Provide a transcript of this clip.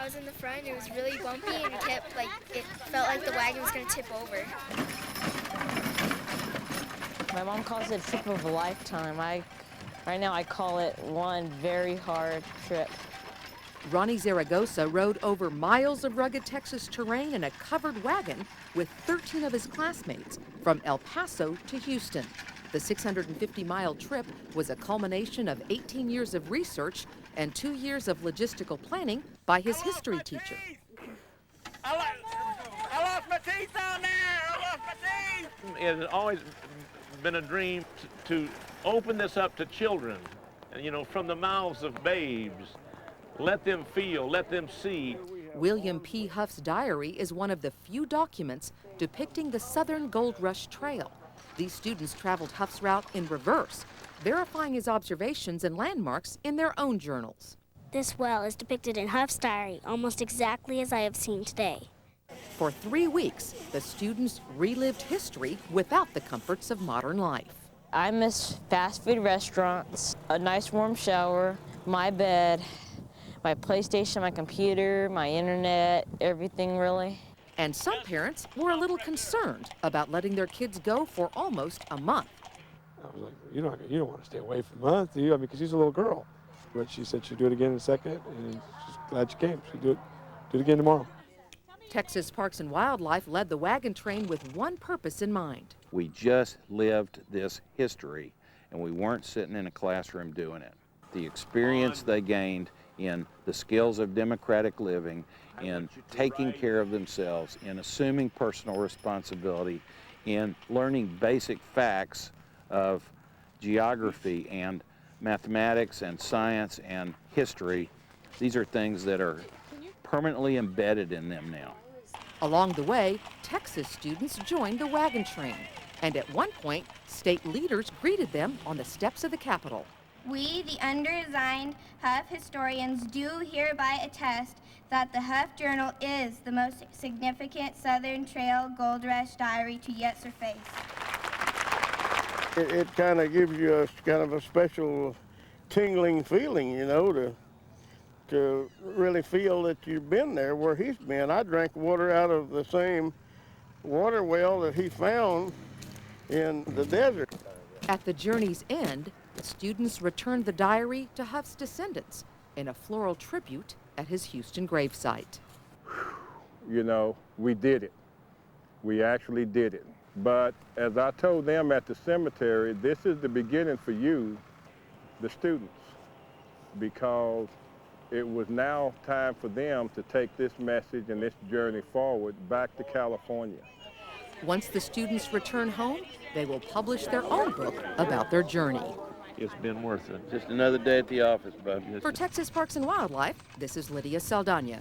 was in the front. It was really bumpy, and it felt like the wagon was going to tip over. My mom calls it a trip of a lifetime. Right now I call it one very hard trip. Ronnie Zaragoza rode over miles of rugged Texas terrain in a covered wagon with 13 of his classmates from El Paso to Houston. The 650-mile trip was a culmination of 18 years of research and 2 years of logistical planning by his history teacher. I lost my teeth on there! I lost my teeth! It has always been a dream to open this up to children, and from the mouths of babes. Let them feel, let them see. William P. Huff's diary is one of the few documents depicting the Southern Gold Rush Trail. These students traveled Huff's route in reverse, verifying his observations and landmarks in their own journals. This well is depicted in Huff's diary almost exactly as I have seen today. For 3 weeks, the students relived history without the comforts of modern life. I miss fast food restaurants, a nice warm shower, my bed, my PlayStation, my computer, my internet, everything really. And some parents were a little concerned about letting their kids go for almost a month. I was like, you don't want to stay away for a month, do you? Because she's a little girl. But she said she'd do it again in a second, and she's glad she came. She'll do it again tomorrow. Texas Parks and Wildlife led the wagon train with one purpose in mind. We just lived this history, and we weren't sitting in a classroom doing it. The experience they gained in the skills of democratic living, in taking care of themselves, in assuming personal responsibility, in learning basic facts of geography and mathematics and science and history. These are things that are permanently embedded in them now. Along the way, Texas students joined the wagon train, and at one point, state leaders greeted them on the steps of the Capitol. We, the undersigned Huff historians, do hereby attest that the Huff Journal is the most significant Southern Trail Gold Rush diary to yet surface. It kind of gives you a kind of a special tingling feeling, to really feel that you've been there where he's been. I drank water out of the same water well that he found in the desert. At the journey's end, the students returned the diary to Huff's descendants in a floral tribute at his Houston gravesite. We did it. We actually did it. But as I told them at the cemetery, this is the beginning for you, the students, because it was now time for them to take this message and this journey forward back to California. Once the students return home, they will publish their own book about their journey. It's been worth it. Just another day at the office, bud. For Texas Parks and Wildlife, this is Lydia Saldana.